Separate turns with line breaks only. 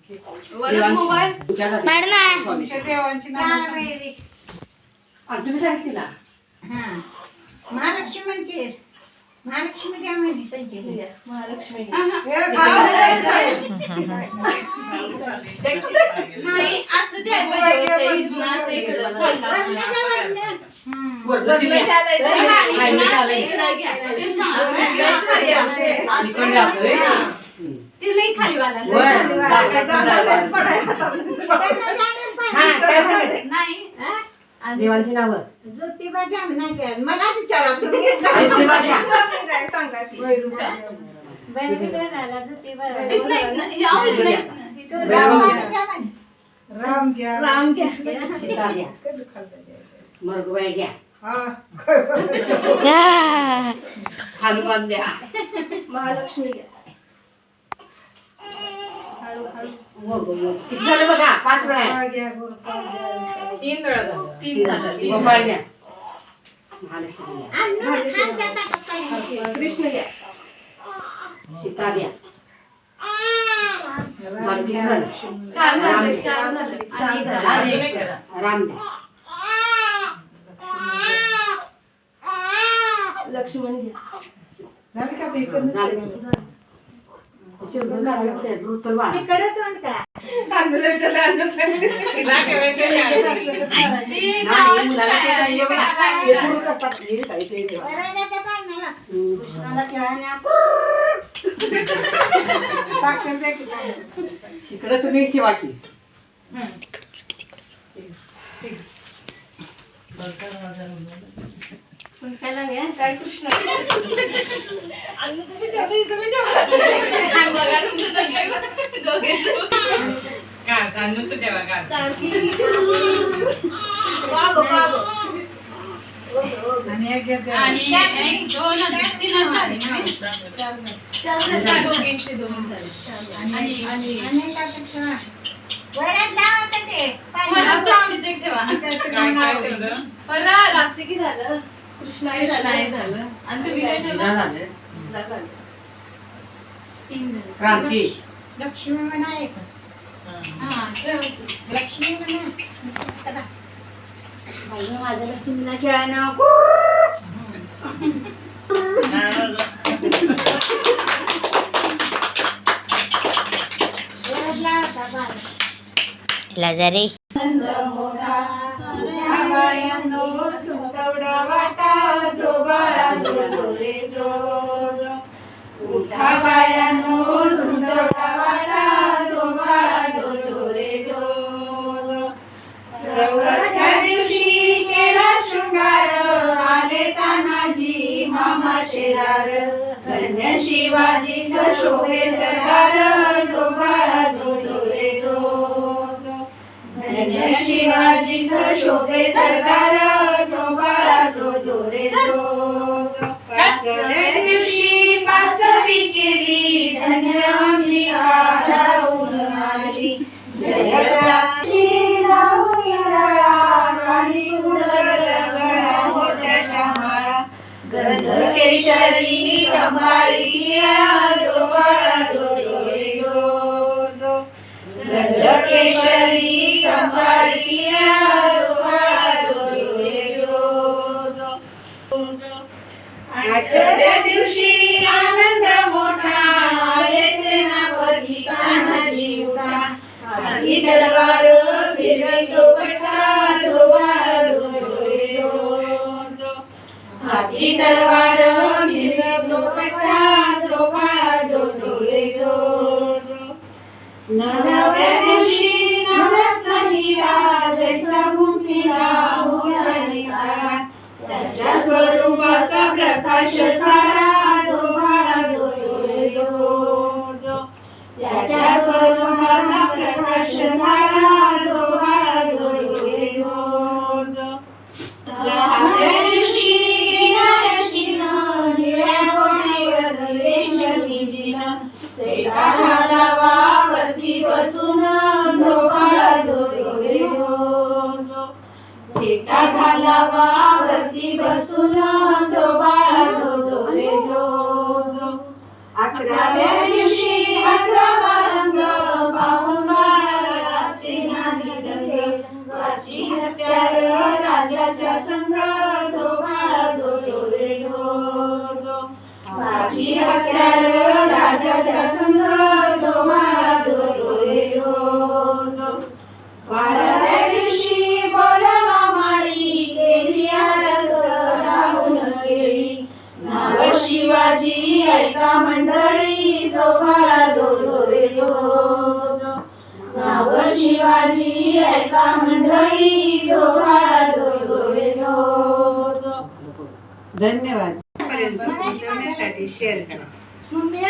Madam नाही
तुम्ही सांगितली ना
महालक्ष्मी म्हणतेस महालक्ष्मी द्या म्हणजे संजय
महालक्ष्मी
नाही असं द्यायला पाहिजे होतं. इथनं असं इकडं खाल्लं असतं. इकडं घ्या. ते चांगलं. ते लई खाली वाला नाही
देवांची नावं
ज्योतिबा जामनगर मला विचारा तुम्ही राम घ्या
राम घ्या
सीता घ्या मरगुबाई घ्या हनुमान द्या
महालक्ष्मी घ्या.
किती झालं बघा 5 वेळा आहे.
3 वेळा झालं.
3 झालं.
गोपाळ घ्या महालक्ष्मी घ्या
कृष्ण घ्या.
सीता द्या
राम घ्या
4 झाले. 4 झाले. 4 झाले.
अजून एक करा.
राम द्या
लक्ष्मण घ्या.
झालं का ते इकडून
झालं. चिरमुरे काढायला होते, ऋतू वाढ.
इकडे तोंड करा
तिला ठेवायचं नाही.
ते गावात शाळा आहे.
वराण्याच्या पाण्याला कृष्णाला खेळायला साखर दे की पाण्याला.
इकडे तुम्ही इथे वाटी
कुंकाला घ्या
काय कृष्ण आणि तुम्ही ठेवलं. बघा तुमचं दर्शन दोघेच.
गाज, अन्नूचं ठेवा गाज.
आणि एक घेते
आणि एक, दोन, तीनच झाले. चार झाले.
दोघींची 2 झाली.
आणि
वरात लावा आता ते
वरात आवडीचं एक ठेवा.
काय काय ठेवलं?
वरात कार्तिकी झालं, कृष्णाई झालं आणि तुम्ही काय ठेवलं?
झालं
झालं. 3 झाले.
क्रांती
लक्ष्मी म्हणा एक
हा ठेवायचं.
लक्ष्मी म्हणा
माझ्या लक्ष्मीला खेळायला
वरात लावा बाबा
लाजारे
चौथ्या दिवशी केला शृंगार आले तानाजी मामा शेरार धन्य शिवाजी सशोभे सरदार जो बाळा जो जो रे जो धन्य शिवाजी सशोभे सरदार जो बाळा जो जो रे जो पाचव्या दिवशी पाचवी केली धन्य अंबिका धावून आली जय क्रांती राहुनी लळा काली उडर गळा मोठ्याच्या माळा गंध केशरी कमाळी जो बाळा जो जो रे जो जो गंध केशरी कमाळी जो बाळा जो जो रे जो जो आठव्या दिवशी आनंद मोठा आले सेनापती तानाजी उठा हाती तलवार फिरवे तो पटका जो बाळा जो जो रे जो जो हाती तलवार फिरवे तो पटका जो बाळा जो जो रे जो जो नवव्या दिवशी नवरत्न हिरा जैसा गुंफिला होता निखारा त्याच्या स्वरूपाचा प्रकाश सारा जो बाळा जो जो रे जो जो त्याच्या स्वरूपाचा प्रकाश सारा जो बाळा जो जो रे जो जो दहाव्या दिवशी विनायशीनं निळ्या घोडीवर रेशमी जिनं पेटा घालावा वरती बसून जो बाळा जो जो रे जो जो पेटा घालावा वरती बसून जो बाळा जो जो रे जो जो 11व्या दिवशी 11वा रंग पाहून पाची हत्यार राजाच्या संग जो माळा जो रे जो वाराच्या दिवशी बोलवा माळी केली आरस राहून केली नाव शिवाजी ऐका मंडळी जो बाळा जो रे जो नाव शिवाजी ऐका मंडळी जो बाळा जो रे जो
धन्यवाद. पर्यंत पोहोचवण्यासाठी शेअर करा.
मम्मी